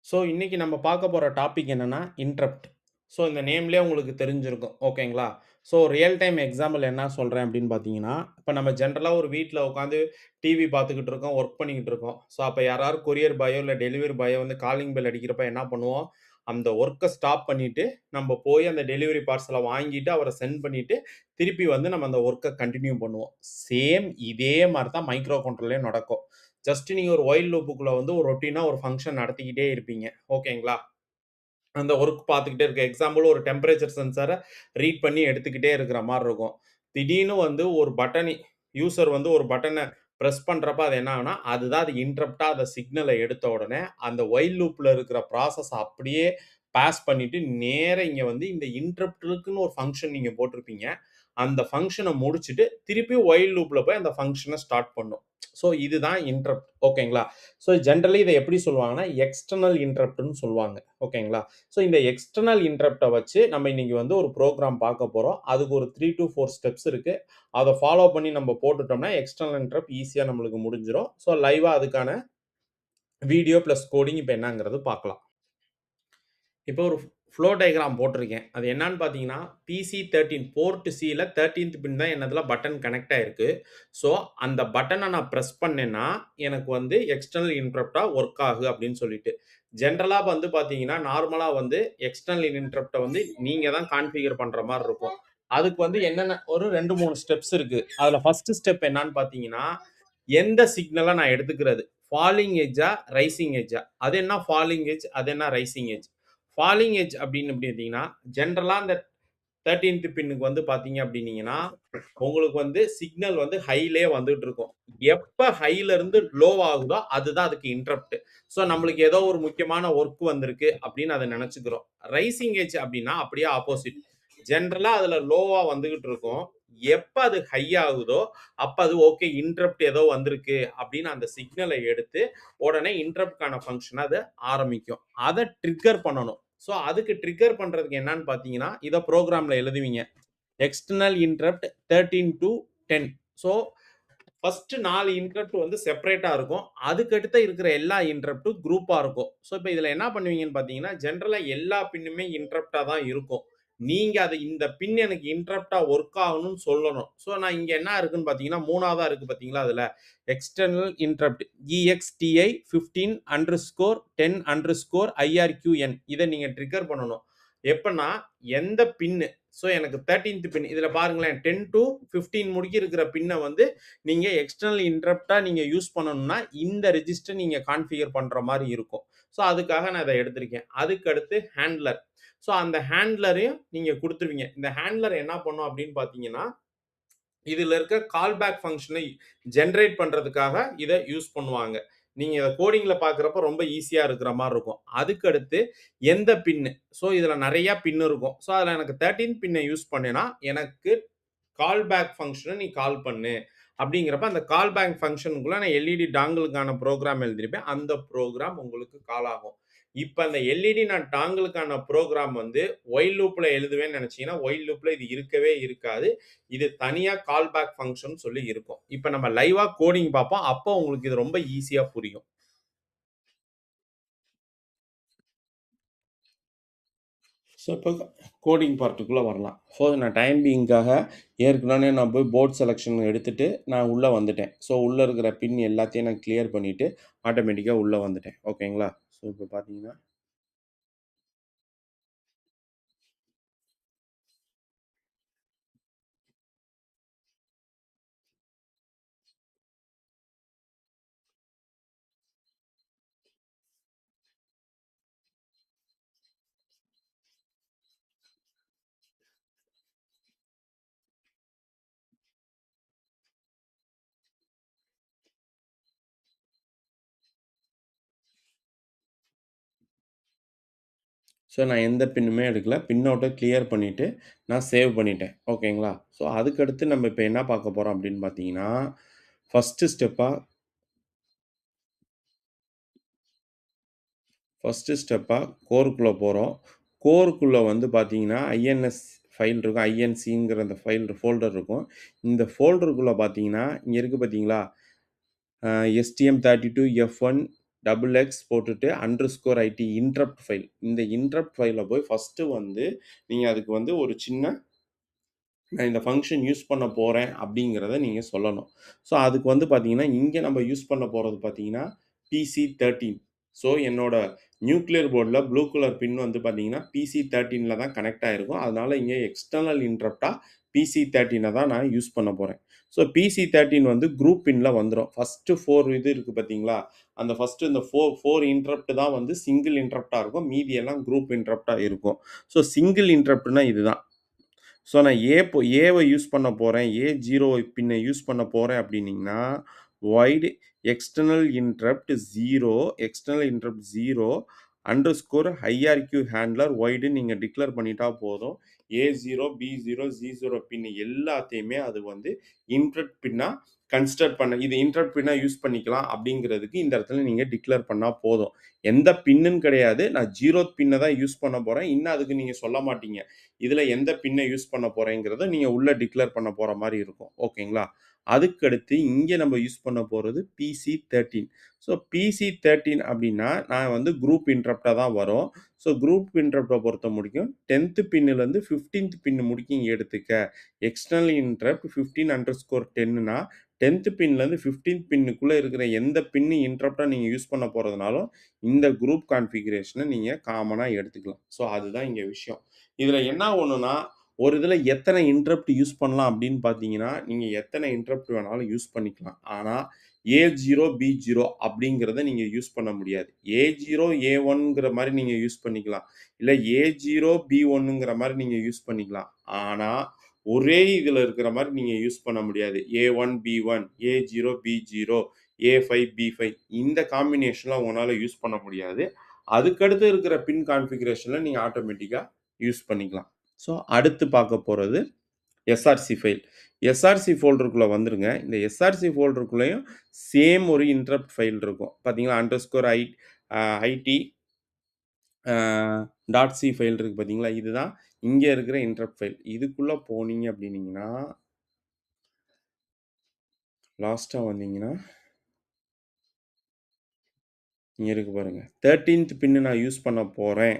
So, இன்னைக்கு நம்ம பார்க்க போற டாபிக் என்னன்னா, இன்டரப்ட். ஸோ, இந்த நேம்லயே உங்களுக்கு தெரிஞ்சிருக்கும். ஓகேங்களா? ஸோ, ரியல் டைம் எக்ஸாம்பிள் என்ன சொல்றேன் அப்படின்னு பார்த்தீங்கன்னா, இப்ப நம்ம ஜெனரலா ஒரு வீட்ல உட்காந்து டிவி பார்த்துக்கிட்டு இருக்கோம், ஒர்க் பண்ணிக்கிட்டு இருக்கோம். ஸோ, அப்ப யாராவது கொரியர் பாயோ, இல்ல டெலிவரி பாயோ வந்து காலிங் பெல் அடிக்கிறப்ப என்ன பண்ணுவோம்? அந்த ஒர்க்க ஸ்டாப் பண்ணிட்டு, நம்ப போய் அந்த டெலிவரி பார்சல வாங்கிட்டு, அவர சென்ட் பண்ணிட்டு, திருப்பி வந்து நம்ம அந்த ஒர்க்க கன்டின்யூ பண்ணுவோம். சேம் இதே மாரி தான் மைக்ரோ கண்ட்ரோல்லயும் நடக்கும். ஜஸ்ட் நீங்க ஒரு வொயில் லூப்புக்குள்ள வந்து ஒரு ரொட்டீனா ஒரு ஃபங்ஷன் நடத்திக்கிட்டே இருப்பீங்க. ஓகேங்களா? அந்த ஒர்க் பார்த்துக்கிட்டே இருக்க. எக்ஸாம்பிள் ஒரு டெம்பரேச்சர் சென்சார ரீட் பண்ணி எடுத்துக்கிட்டே இருக்கிற மாரி இருக்கும். திடீர்னு வந்து ஒரு பட்டன் யூசர் வந்து ஒரு பட்டன பிரஸ் பண்றப்ப அது என்ன ஆகும்னா, அதுதான் அது இன்டரப்ட்டா அந்த சிக்னல எடுத்த உடனே, அந்த வொயில் லூப்ல இருக்கிற ப்ராசஸ அப்படியே பாஸ் பண்ணிட்டு, நேரா இங்க வந்து இந்த இன்டரப்ட்க்குன்னு ஒரு ஃபங்ஷன் நீங்க போட்டிருப்பீங்க. அந்த ஃபங்ஷன முடிச்சுட்டு, திருப்பி வொயில் லூப்ல போய் அந்த ஃபங்ஷன ஸ்டார்ட் பண்ணும். ஸோ இதுதான் இன்டரப்ட். ஓகேங்களா? ஸோ ஜெனரலி இத எப்படி சொல்லுவாங்கன்னா, எக்ஸ்டர்னல் இன்டரப்ட்ன்னு சொல்லுவாங்க. ஓகேங்களா? ஸோ இந்த எக்ஸ்டர்னல் இன்டரப்ட்ட வச்சு நம்ம இன்னைக்கு வந்து ஒரு புரோகிராம் பார்க்க போறோம். அதுக்கு ஒரு 3 டூ 4 ஸ்டெப்ஸ் இருக்கு. அத ஃபாலோ பண்ணி நம்ம போட்டுட்டோம்னா, எக்ஸ்டர்னல் இன்டரப்ட் ஈஸியா நம்மளுக்கு முடிஞ்சிரும். ஸோ லைவா அதுக்கான வீடியோ பிளஸ் கோடிங் இப்ப என்னங்கிறது பார்க்கலாம். இப்போ ஒரு ஃப்ளோ டயகிராம் போட்டிருக்கேன். அது என்னான்னு பார்த்தீங்கன்னா, PC13 போர்ட் சில 13த் பின் தான் என்னதுல பட்டன் கனெக்ட் ஆயிருக்கு. ஸோ, அந்த பட்டன நான் பிரஸ் பண்ணேன்னா, எனக்கு வந்து எக்ஸ்டர்னல் இன்டரப்ட்டா ஒர்க் ஆகு அப்படின்னு சொல்லிட்டு. ஜெனரலா வந்து பார்த்தீங்கன்னா, நார்மலா வந்து எக்ஸ்டர்னல் இன்டரப்ட்ட வந்து நீங்க தான் கான்ஃபிகர் பண்ற மாரி இருக்கும். அதுக்கு வந்து என்னென்ன ஒரு 2, 3 ஸ்டெப்ஸ் இருக்கு. அதுல ஃபர்ஸ்ட் ஸ்டெப் என்னான்னு பார்த்தீங்கன்னா, எந்த சிக்னல நான் எடுத்துக்கிறது? ஃபாலிங் எட்ஜா? ரைசிங் எட்ஜா? அது என்ன ஃபாலிங் எட்ஜ்? அது என்ன ரைசிங் எட்ஜ்? ஃபாலிங் எட்ஜ் அப்படின்னு எப்படி பார்த்தீங்கன்னா, ஜெனரலா இந்த 13த் பின்னுக்கு வந்து பார்த்தீங்க அப்படின்னீங்கன்னா, உங்களுக்கு வந்து சிக்னல் வந்து ஹைலயே வந்துட்டு இருக்கும். எப்ப ஹைல இருந்து லோ ஆகுதோ, அதுதான் அதுக்கு இன்டரப்ட். ஸோ நம்மளுக்கு ஏதோ ஒரு முக்கியமான ஒர்க் வந்திருக்கு அப்படின்னு அத நெனச்சுக்கிறோம். ரைசிங் எட்ஜ் அப்படின்னா அப்படியே ஆப்போசிட். ஜெனரலா அதுல லோவா வந்துகிட்டு இருக்கும். எப்ப அது ஹை ஆகுதோ, அப்ப அது ஓகே இன்டரப்ட் ஏதோ வந்திருக்கு அப்படின்னு அந்த சிக்னல எடுத்து, உடனே இன்டரப்ட்க்கான ஃபங்ஷன அது ஆரம்பிக்கும். அத ட்ரிக்கர் பண்ணணும். ஸோ அதுக்கு ட்ரிக்கர் பண்றதுக்கு என்னன்னு பார்த்தீங்கன்னா, இத புரோகிராம்ல எழுதுவீங்க. External interrupt 13 to 10. So first 4 interrupt வந்து செப்பரேட்டா இருக்கும். அதுக்கு அடுத்து இருக்கிற எல்லா இன்டரப்ட்டும் குரூப்பா இருக்கும். ஸோ இப்ப இதுல என்ன பண்ணுவீங்கன்னு பார்த்தீங்கன்னா, ஜெனரலா எல்லா பின்னுமே இன்டரப்ட்டா தான் இருக்கும். நீங்க அது இந்த பின் எனக்கு இன்டரப்ட்டா ஒர்க் ஆகணும்னு சொல்லணும். ஸோ நான் இங்க என்ன இருக்குன்னு பார்த்தீங்கன்னா, 3வதா இருக்கு பார்த்தீங்களா அதுல. External interrupt EXTI 15 underscore 10 underscore IRQN இத நீங்க ட்ரிக்கர் பண்ணணும். எப்பன்னா எந்த பின் ஸோ எனக்கு 13த் பின் இதுல பாருங்களேன் 10 டூ 15 முடிக்க இருக்கிற பின்ன வந்து நீங்க எக்ஸ்டர்னல் இன்டரப்ட்டா நீங்க யூஸ் பண்ணணும்னா, இந்த ரெஜிஸ்டர் நீங்க கான்ஃபிகர் பண்ற மாரி இருக்கும். ஸோ அதுக்காக நான் இத எடுத்திருக்கேன். அதுக்கு அடுத்து ஹேண்ட்லர். ஸோ அந்த ஹேண்ட்லரையும் நீங்க குடுத்துருவீங்க. இந்த ஹேண்ட்லர் என்ன பண்ணும் அப்படின்னு பார்த்தீங்கன்னா, இதுல இருக்க கால் பேக் ஃபங்ஷனை ஜெனரேட் பண்றதுக்காக இத யூஸ் பண்ணுவாங்க. நீங்க இத கோடிங்ல பார்க்கிறப்ப ரொம்ப ஈஸியா இருக்கிற மாரி இருக்கும். அதுக்கு அடுத்து எந்த பின் ஸோ இதுல நெறைய பின் இருக்கும். ஸோ அதுல எனக்கு 13 பின்ன யூஸ் பண்ணேன்னா, எனக்கு கால் பேக் ஃபங்ஷன நீ கால் பண்ணு. அப்படிங்கிறப்ப அந்த கால் பேக் ஃபங்ஷனுக்குள்ள நான் எல்இடி டாங்கிளுக்கான புரோகிராம் எழுதியிருப்பேன். அந்த புரோகிராம் உங்களுக்கு கால் ஆகும். இப்ப அந்த எல்இடி நான் டாங்கிளுக்கான புரோகிராம் வந்து ஒயில் லூப்ல எழுதுவேன்னு நெனச்சீங்கன்னா, ஒயில் லூப்ல இது இருக்கவே இருக்காது. இது தனியா கால் பேக் ஃபங்ஷன் சொல்லி இருக்கும். இப்ப நம்ம லைவா கோடிங் பார்ப்போம். அப்போ உங்களுக்கு இது ரொம்ப ஈஸியா புரியும். ஸோ, இப்போ கோடிங் பார்ட்டுக்குள்ள வரலாம். ஸோ, நான் டைம் பீயிங்காக ஏற்கனவே நான் போய் போர்ட் செலக்ஷன் எடுத்துட்டு, நான் உள்ள வந்துட்டேன். ஸோ, உள்ள இருக்கிற பின் எல்லாத்தையும் நான் கிளியர் பண்ணிட்டு, ஆட்டோமேட்டிக்கா உள்ள வந்துட்டேன். ஓகேங்களா? ஸோ, இப்போ பார்த்தீங்கன்னா ஸோ, நான் எந்த பின்னுமே எடுக்கல. பின் அவுட்ட கிளியர் பண்ணிட்டு, நான் சேவ் பண்ணிட்டேன். ஓகேங்களா? ஸோ, அதுக்கடுத்து நம்ம இப்ப என்ன பார்க்க போறோம் அப்படின்னு பார்த்தீங்கன்னா, ஃபர்ஸ்ட்டு ஸ்டெப்பா ஃபர்ஸ்ட்டு ஸ்டெப்பா கோருக்குள்ள போறோம். கோருக்குள்ள வந்து பார்த்தீங்கன்னா, ஐஎன்எஸ் ஃபைல் இருக்கும். ஐஎன்சிங்கிற அந்த ஃபோல்டர் இருக்கும். இந்த ஃபோல்டருக்குள்ள பார்த்தீங்கன்னா, இங்க இருக்கு பார்த்தீங்களா? எஸ்டிஎம்32 எஃப்1 எக்ஸ் போட்டுட்டு அண்டர்ஸ்கோர் ஐடி இன்டரப்ட் ஃபைல். இந்த இன்டரப்ட் ஃபைல்ல போய் ஃபர்ஸ்ட்டு வந்து நீங்க அதுக்கு வந்து ஒரு சின்ன நான் இந்த ஃபங்ஷன் யூஸ் பண்ண போறேன் அப்படிங்கிறத நீங்க சொல்லணும். ஸோ அதுக்கு வந்து பார்த்தீங்கன்னா, இங்க நம்ம யூஸ் பண்ண போறது பார்த்தீங்கன்னா, PC13. ஸோ என்னோட நியூக்ளியர் போர்ட்ல ப்ளூ கலர் பின் வந்து பார்த்தீங்கன்னா, PC13ல தான் கனெக்ட் ஆயிருக்கும். அதனால இங்க எக்ஸ்டர்னல் இன்டரப்ட்டா PC13 தான் நான் யூஸ் பண்ண போறேன். ஸோ PC13 வந்து குரூப் பின்ல வந்துரும். ஃபர்ஸ்ட்டு 4 இது இருக்கு பார்த்தீங்களா? அந்த ஃபர்ஸ்ட்டு இந்த 4 இன்டரப்ட் தான் வந்து சிங்கிள் இன்டரப்ட்டா இருக்கும். மீதி எல்லாம் குரூப் இன்டரப்ட்டா இருக்கும். ஸோ சிங்கிள் இன்டரப்ட்னா இதுதான். ஸோ நான் ஏவ யூஸ் பண்ண போறேன். A0 பின்ன யூஸ் பண்ண போறேன் அப்படின்னீங்கன்னா, void external interrupt 0 external interrupt 0 underscore hierarchy handler வாய்டுன்னு நீங்க டிக்ளேர் பண்ணிட்டா போதும். A0, B0, Z0 பின் எல்லாத்தையுமே அது வந்து இன்டரப்ட் பின்னா கன்சிடர் பண்ண இது இன்டரப்ட் பின்னா யூஸ் பண்ணிக்கலாம் அப்படிங்கிறதுக்கு இந்த இடத்துல நீங்க டிக்ளேர் பண்ணா போதும். எந்த பின்னுன்னு கிடையாது. நான் 0த் பின்ன தான் யூஸ் பண்ண போறேன். இன்னும் அதுக்கு நீங்க சொல்ல மாட்டீங்க. இதுல எந்த பின்ன யூஸ் பண்ண போறேங்கிறத நீங்க உள்ள டிக்ளேர் பண்ண போற மாரி இருக்கும். ஓகேங்களா? அதுக்கடுத்து இங்க நம்ம யூஸ் பண்ண போறது PC13. ஸோ PC13 அப்படின்னா, நான் வந்து குரூப் இன்டரப்ட்டா தான் வரும். ஸோ குரூப் இன்டரப்ட்ட பொறுத்த முடிக்கும் 10த் பின்னிலருந்து 15த் பின் முடிக்கும் எடுத்துக்க. எக்ஸ்டர்னல் இன்டரப்ட் 15_10னா 10த் பின்லேருந்து 15த் பின்னுக்குள்ள இருக்கிற எந்த பின் இன்டரப்ட்டா நீங்க யூஸ் பண்ண போறதுனாலும், இந்த குரூப் கான்ஃபிகரேஷன நீங்க காமனா எடுத்துக்கலாம். ஸோ அதுதான் இங்க விஷயம். இதுல என்ன ஒண்ணுன்னா, ஒரு இதுல எத்தனை இன்டரப்ட் யூஸ் பண்ணலாம் அப்படின்னு பார்த்தீங்கன்னா, நீங்க எத்தனை இன்டரப்ட் வேணாலும் யூஸ் பண்ணிக்கலாம். ஆனா, A0, B0 அப்படிங்கிறத நீங்க யூஸ் பண்ண முடியாது. A0, A1ங்கிற மாரி நீங்க யூஸ் பண்ணிக்கலாம். இல்ல A0, B1ங்கிற மாரி நீங்க யூஸ் பண்ணிக்கலாம். ஆனா, ஒரே இதுல இருக்கிற மாரி நீங்க யூஸ் பண்ண முடியாது. A1, B1, A0, B0, A5, B5 இந்த காம்பினேஷன்ல உங்களால யூஸ் பண்ண முடியாது. அதுக்கடுத்து இருக்கிற பின் கான்ஃபிகரேஷன்ல நீங்க ஆட்டோமேட்டிக்கா யூஸ் பண்ணிக்கலாம். ஸோ அடுத்து பார்க்க போறது எஸ்ஆர்சி ஃபைல். எஸ்ஆர்சி ஃபோல்டருக்குள்ள வந்துருங்க. இந்த எஸ்ஆர்சி ஃபோல்டருக்குள்ளேயும் சேம் ஒரு இன்டரப்ட் ஃபைல் இருக்கும். பார்த்தீங்களா? Underscore IT uh dot C file இருக்கு பார்த்தீங்களா? இதுதான் இங்க இருக்கிற இன்டரப்ட் ஃபைல். இதுக்குள்ள போனீங்க அப்படின்னீங்கன்னா, லாஸ்ட்டா வந்தீங்கன்னா, இங்க இருக்கு பாருங்க. 13த் பின் நான் யூஸ் பண்ண போறேன்.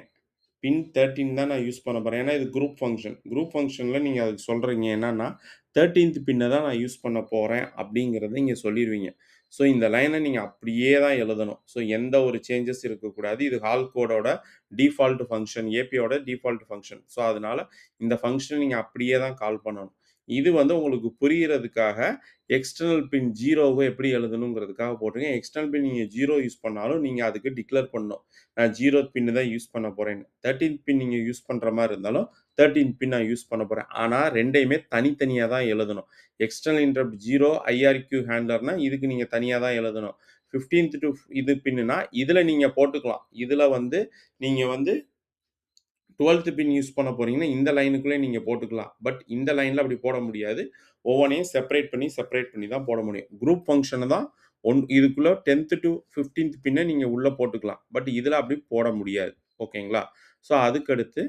பின் 13 தான் நான் யூஸ் பண்ண போறேன். ஏன்னா இது குரூப் ஃபங்ஷன். குரூப் ஃபங்ஷன்ல நீங்க அதுக்கு சொல்றீங்க என்னன்னா, 13த் பின்ன தான் நான் யூஸ் பண்ண போறேன் அப்படிங்கிறத இங்க சொல்லிருவீங்க. ஸோ இந்த லைன நீங்க அப்படியே தான் எழுதணும். ஸோ எந்த ஒரு சேஞ்சஸ் இருக்கக்கூடாது. இது ஹால் கோடோட டிஃபால்ட் ஃபங்ஷன். ஏபியோட டிஃபால்ட் ஃபங்ஷன். ஸோ அதனால இந்த ஃபங்ஷன நீங்க அப்படியே தான் கால் பண்ணணும். இது வந்து உங்களுக்கு புரியறதுக்காக எக்ஸ்டர்னல் பின் 0வ எப்படி எழுதணுங்கிறதுக்காக போட்டிருக்கேன். எக்ஸ்டர்னல் பின் நீங்க 0 யூஸ் பண்ணாலும் நீங்க அதுக்கு டிக்ளேர் பண்ணணும். நான் 0த் பின் தான் யூஸ் பண்ண போறேன்னு. 13த் பின் நீங்க யூஸ் பண்ற மாரி இருந்தாலும், 13த் பின் நான் யூஸ் பண்ண போறேன். ஆனா 2யுமே தனித்தனியா தான் எழுதணும். எக்ஸ்டர்னல் இன்டரப்ட் 0 ஐஆர்கியூ ஹேண்ட்லர்னா இதுக்கு நீங்க தனியா தான் எழுதணும். 15த் டூ இது பின்னுனா இதுல நீங்க போட்டுக்கலாம். இதுல வந்து நீங்க வந்து 12த் பின் யூஸ் பண்ண போறீங்கன்னா, இந்த லைனுக்குள்ளே நீங்க போட்டுக்கலாம். பட் இந்த லைன்ல அப்படி போட முடியாது. ஒவ்வொன்னையும் செப்பரேட் பண்ணி தான் போட முடியும். குரூப் ஃபங்ஷன தான் இதுக்குள்ள 10த் டூ 15த் பின்ன நீங்க உள்ள போட்டுக்கலாம். பட் இதுல அப்படி போட முடியாது. ஓகேங்களா? ஸோ அதுக்கடுத்து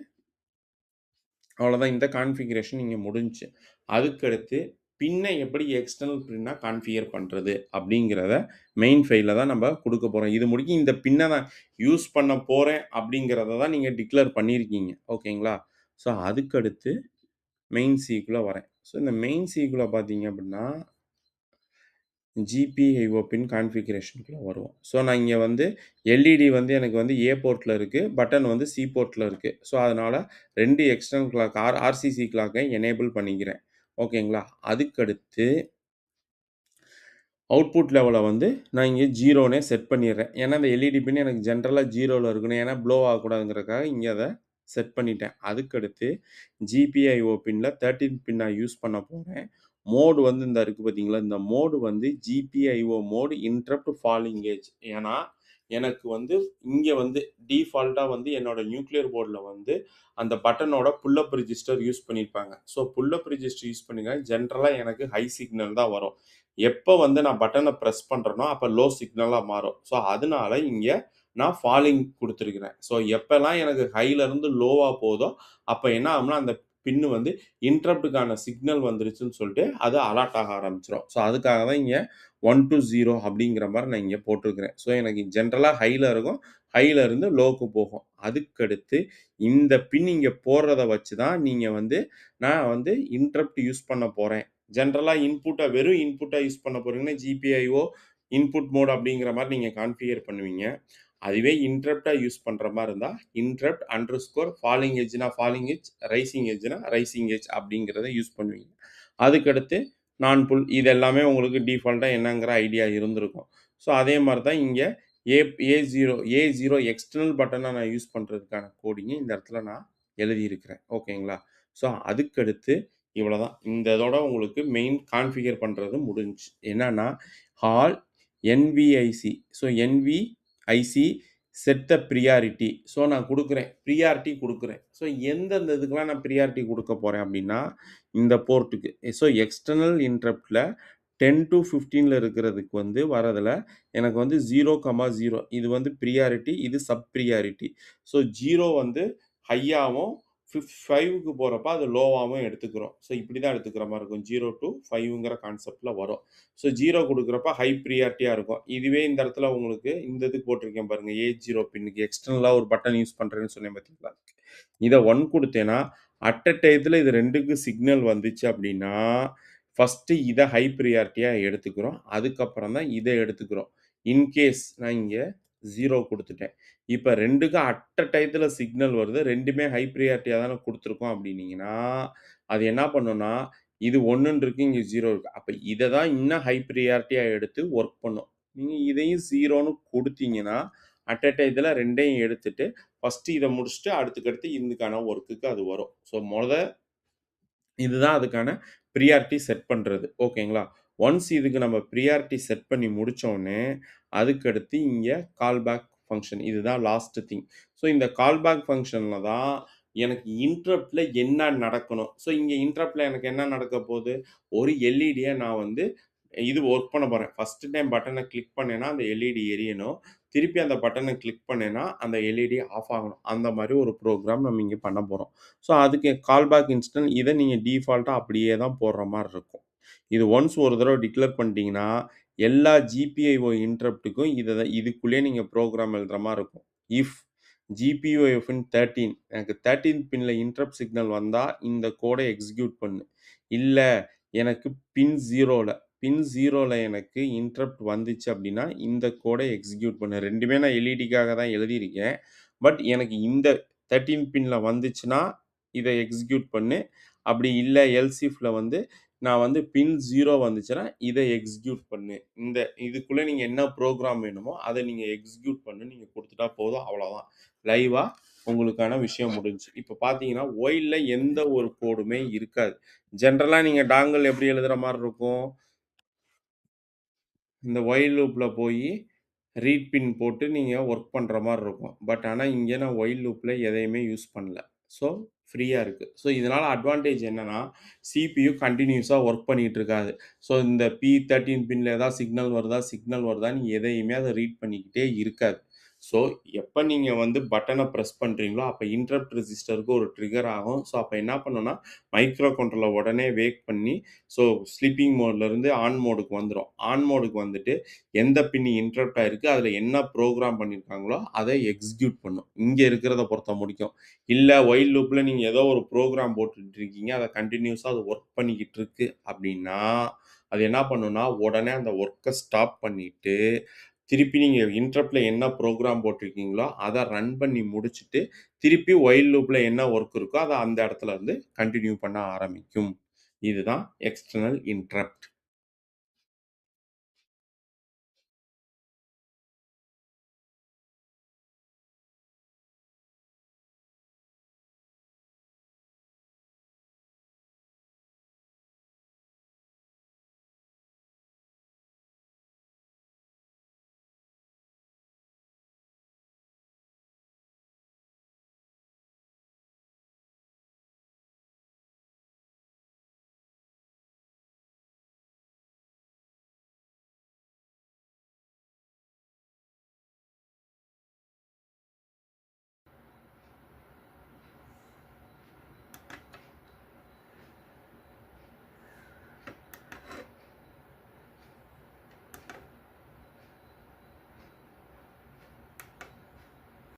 அவ்வளோதான் இந்த கான்ஃபிகரேஷன் இங்க முடிஞ்சுச்சு. அதுக்கடுத்து பின்ன எப்படி எக்ஸ்டர்னல் பின்னா கான்ஃபிகர் பண்றது அப்படிங்கிறத மெயின் ஃபைல்ல தான் நம்ம குடுக்க போறோம். இது முடிக்க இந்த பின்ன நான் யூஸ் பண்ண போறேன் அப்படிங்கிறத தான் நீங்க டிக்ளேர் பண்ணியிருக்கீங்க. ஓகேங்களா? ஸோ அதுக்கடுத்து மெயின் சிக்குள்ள வரேன். ஸோ இந்த மெயின் சிக்குள்ள பார்த்தீங்க அப்படின்னா, GPIO பின் கான்ஃபிகரேஷனுக்குள்ள வருவோம். ஸோ நான் இங்க வந்து எல்இடி வந்து எனக்கு வந்து ஏ போர்ட்ல இருக்கு. பட்டன் வந்து சி போர்ட்ல இருக்கு. ஸோ அதனால 2 எக்ஸ்டர்னல் கிளாக் ஆர்சிசி கிளாக்கை எனேபிள் பண்ணிக்கிறேன். ஓகேங்களா? அதுக்கடுத்து அவுட்புட் லெவல வந்து நான் இங்க 0ன்னே செட் பண்ணிடுறேன். ஏன்னா, இந்த எல்இடி பின் எனக்கு ஜெனரலா 0ல இருக்கணும். ஏன்னா, ப்ளோ ஆகக்கூடாதுங்கிறதுக்காக இங்க அத செட் பண்ணிட்டேன். அதுக்கடுத்து GPIO பின்ல 13த் பின் நான் யூஸ் பண்ண போறேன். மோட் வந்து இந்த இருக்கு பார்த்தீங்களா? இந்த மோட் வந்து GPIO mode interrupt falling edge. ஏன்னா, எனக்கு வந்து இங்க வந்து டிஃபால்ட்டா வந்து என்னோட நியூக்ளியர் போர்ட்ல வந்து அந்த பட்டனோட புல் அப் ரிஜிஸ்டர் யூஸ் பண்ணியிருப்பாங்க. ஸோ புல் அப் ரிஜிஸ்டர் யூஸ் பண்ணிருக்கா ஜெனரலா எனக்கு ஹை சிக்னல் தான் வரும். எப்ப வந்து நான் பட்டன பிரஸ் பண்றேனோ, அப்ப லோ சிக்னலா மாறும். ஸோ, அதனால இங்க நான் ஃபாலிங் குடுத்துருக்கிறேன். ஸோ, எப்பலாம் எனக்கு ஹைல இருந்து லோவா போதோ, அப்ப என்ன ஆகும்னா, அந்த பின் வந்து இன்டரப்ட்டுக்கான சிக்னல் வந்துருச்சுன்னு சொல்லிட்டு அது அலர்ட் ஆக ஆரம்பிச்சுரும். ஸோ அதுக்காக தான் இங்க 1 டூ 0 அப்படிங்கிற மாரி நான் இங்க போட்டிருக்கிறேன். ஸோ எனக்கு ஜென்ரலா ஹைல இருக்கும். ஹைல இருந்து லோக்கு போகும். அதுக்கடுத்து இந்த பின் இங்க போடுறத வச்சு தான் நீங்க வந்து நான் வந்து இன்டரப்ட் யூஸ் பண்ண போறேன். ஜென்ரலா வெறும் இன்புட்டா யூஸ் பண்ண போறீங்கன்னா, ஜிபிஐஓ இன்புட் மோட் அப்படிங்கிற மாரி நீங்க கான்ஃபிகர் பண்ணுவீங்க. அதுவே இன்டரப்ட்டா யூஸ் பண்ற மாரி இருந்தா, இன்டரப்ட் அண்டர்ஸ்கோர் ஃபாலிங் எட்ஜ்னா ஃபாலிங் எட்ஜ், ரைசிங் எட்ஜ்னா ரைசிங் எட்ஜ் அப்படிங்கிறத யூஸ் பண்ணுவீங்க. அதுக்கடுத்து நான் புல் இது எல்லாமே உங்களுக்கு டிஃபால்ட்டா என்னங்கிற ஐடியா இருந்திருக்கும். ஸோ அதே மாரி தான் இங்க ஏ ஏ0 எக்ஸ்டர்னல் பட்டன நான் யூஸ் பண்றதுக்கான கோடிங்க இந்த இடத்துல நான் எழுதியிருக்கிறேன். ஓகேங்களா? ஸோ அதுக்கடுத்து இவ்வளோதான். இந்த இதோட உங்களுக்கு மெயின் கான்ஃபிகர் பண்றது முடிஞ்சுச்சு. என்னன்னா, ஆல் என்விஐசி. ஸோ என்விஐசி செட் த பிரியாரிட்டி. ஸோ நான் குடுக்குறேன். பிரியாரிட்டி குடுக்குறேன். ஸோ எந்தெந்த இதுக்கெல்லாம் நான் பிரியாரிட்டி குடுக்க போறேன் அப்டின்னா, இந்த போர்ட்டுக்கு. ஸோ எக்ஸ்டர்னல் இன்டரப்ட்ல 10 டூ 15ல இருக்கிறதுக்கு வந்து வரதுல எனக்கு வந்து 0,0 இது வந்து பிரியாரிட்டி. இது சப் பிரியாரிட்டி. ஸோ 0 வந்து ஹையாவும் 5க்கு போறப்ப அது லோவாவும் எடுத்துக்கிறோம். ஸோ இப்படி தான் எடுத்துக்கிற மாரி இருக்கும். 0 டூ 5ங்கிற கான்செப்ட்ல வரும். ஸோ 0 குடுக்குறப்ப ஹை பிரியாரிட்டியா இருக்கும். இதுவே இந்த இடத்துல உங்களுக்கு இந்த இது போட்டிருக்கேன் பாருங்க. A0 பின்னுக்கு எக்ஸ்டர்னலா ஒரு பட்டன் யூஸ் பண்றேன்னு சொன்னேன் பார்த்தீங்களா? இத 1 குடுத்தேன்னா, அட் அ டயத்துல இது 2க்கு சிக்னல் வந்துச்சு அப்டின்னா, ஃபர்ஸ்ட்டு இத ஹை பிரியாரிட்டியா எடுத்துக்கிறோம். அதுக்கப்புறம் தான் இத எடுத்துக்கிறோம். இன்கேஸ் நான் இங்க 0 குடுத்துட்டேன். இப்ப 2க்கும் அட் அ டயத்துல சிக்னல் வருது. 2மே ஹை பிரியாரிட்டியா தானே குடுத்துருக்கோம் அப்டின்னீங்கன்னா, அது என்ன பண்ணும்னா, இது 1ன்னு இருக்கு, இங்க 0 இருக்கு. அப்ப இத தான் இன்னும் ஹை பிரியாரிட்டியா எடுத்து வொர்க் பண்ணும். நீங்க இதையும் 0ன்னு குடுத்தீங்கன்னா, அட் அ டயத்துல 2யும் எடுத்துட்டு ஃபர்ஸ்ட்டு இத முடிச்சுட்டு அடுத்துக்கடுத்து இதுக்கான ஒர்க்குக்கு அது வரும். ஸோ இதுதான் அதுக்கான பிரியாரிட்டி செட் பண்றது. ஓகேங்களா? ஒன்ஸ் இதுக்கு நம்ம பிரியாரிட்டி செட் பண்ணி முடிச்சோனே, அதுக்கடுத்து இங்க கால் பேக் ஃபங்ஷன். இதுதான் லாஸ்ட் திங். ஸோ இந்த கால் பேக் ஃபங்ஷன்ல தான் எனக்கு இன்டரப்ட்ல என்ன நடக்கணும்? ஸோ இங்க இன்டரப்ட்ல எனக்கு என்ன நடக்க போது? ஒரு எல்இடிய நான் வந்து இது வொர்க் பண்ண போறேன். ஃபர்ஸ்ட் டைம் பட்டன கிளிக் பண்ணேன்னா, அந்த எல்இடி எரியணும். திருப்பி அந்த பட்டன கிளிக் பண்ணேன்னா, அந்த எல்இடி ஆஃப் ஆகணும். அந்த மாரி ஒரு ப்ரோகிராம் நம்ம இங்க பண்ண போறோம். ஸோ அதுக்கு கால் பேக் இன்ஸ்டன்ட் இத நீங்க டிஃபால்ட்டா அப்படியே தான் போடுற மாரி இருக்கும். இது ஒன்ஸ் ஒரு தடவ டிக்ளேர் பண்ணிட்டீங்கன்னா, எல்லா GPIO இன்டரப்ட்டுக்கும் இதுக்குள்ளேயே நீங்க ப்ரோகிராம் எழுதுற மாரி இருக்கும். இஃப் GPIO பின் 13 எனக்கு 13த் பின்ல இன்டரப்ட் சிக்னல் வந்தா, இந்த கோட எக்ஸிக்யூட் பண்ணு. இல்ல எனக்கு பின் 0ல எனக்கு இன்டரப்ட் வந்துச்சு அப்படின்னா, இந்த கோட எக்ஸிக்யூட் பண்ணு. 2மே நான் எல்இடிக்காக தான் எழுதியிருக்கேன். பட் எனக்கு இந்த 13 பின்ல வந்துச்சுன்னா, இத எக்ஸிக்யூட் பண்ணு. அப்படி இல்ல எல்ஸ் இஃப்ல வந்து நான் வந்து பின் 0 வந்துச்சுன்னா, இத எக்ஸிக்யூட் பண்ணு. இதுக்குள்ள நீங்க என்ன ப்ரோகிராம் வேணுமோ, அத நீங்க எக்ஸிக்யூட் பண்ணுன்னு நீங்க குடுத்துட்டா போதும். அவ்வளோதான். லைவா உங்களுக்கான விஷயம் முடிஞ்சுச்சு. இப்ப பார்த்தீங்கன்னா, ஒயில்ல எந்த ஒரு கோடுமே இருக்காது. ஜெனரலா நீங்க டாங்கல் எப்படி எழுதுற மாரி இருக்கும்? இந்த ஒயில் லூப்ல போயி ரீட் பின் போட்டு நீங்க வொர்க் பண்ற மாரி இருக்கும். பட் ஆனா, இங்க நான் ஒயில் லூப்ல எதையுமே யூஸ் பண்ணல. ஸோ, ஃப்ரீயா இருக்கு. ஸோ, இதனால அட்வான்டேஜ் என்னன்னா, CPU கன்டினியூஸா வொர்க் பண்ணிட்டு இருக்காது. ஸோ, இந்த P13 பின்ல ஏதாவது சிக்னல் வருதான்னு எதையுமே அத ரீட் பண்ணிக்கிட்டே இருக்காது. ஸோ, எப்ப நீங்க வந்து பட்டன பிரஸ் பண்றீங்களோ, அப்ப இன்டரப்ட் ரெஜிஸ்டருக்கு ஒரு ட்ரிகர் ஆகும். ஸோ, அப்ப என்ன பண்ணும்னா, மைக்ரோ கண்ட்ரோலர் உடனே வேக் பண்ணி, ஸோ ஸ்லீப்பிங் மோட்லருந்து ஆன் மோடுக்கு வந்துரும். ஆன் மோடுக்கு வந்துட்டு எந்த பின் இன்டரப்ட் ஆயிருக்கு, அதுல என்ன புரோகிராம் பண்ணியிருக்காங்களோ, அத எக்ஸிக்யூட் பண்ணும். இங்க இருக்கிறத பொறுத்த முடிக்கும். இல்ல ஒயில் லூப்ல நீங்க ஏதோ ஒரு புரோகிராம் போட்டுட்டு இருக்கீங்க. அத கன்டினியூஸா அது வொர்க் பண்ணிக்கிட்டு இருக்கு அப்படின்னா, அது என்ன பண்ணும்னா, உடனே அந்த வொர்க்க ஸ்டாப் பண்ணிட்டு, திருப்பி நீங்க இன்டரப்ட்ல என்ன புரோகிராம் போட்டிருக்கீங்களோ, அத ரன் பண்ணி முடிச்சுட்டு, திருப்பி ஒயில் லூப்ல என்ன வொர்க் இருக்கோ, அத அந்த இடத்துல இருந்து கன்டின்யூ பண்ண ஆரம்பிக்கும். இதுதான் எக்ஸ்டர்னல் இன்டரப்ட்.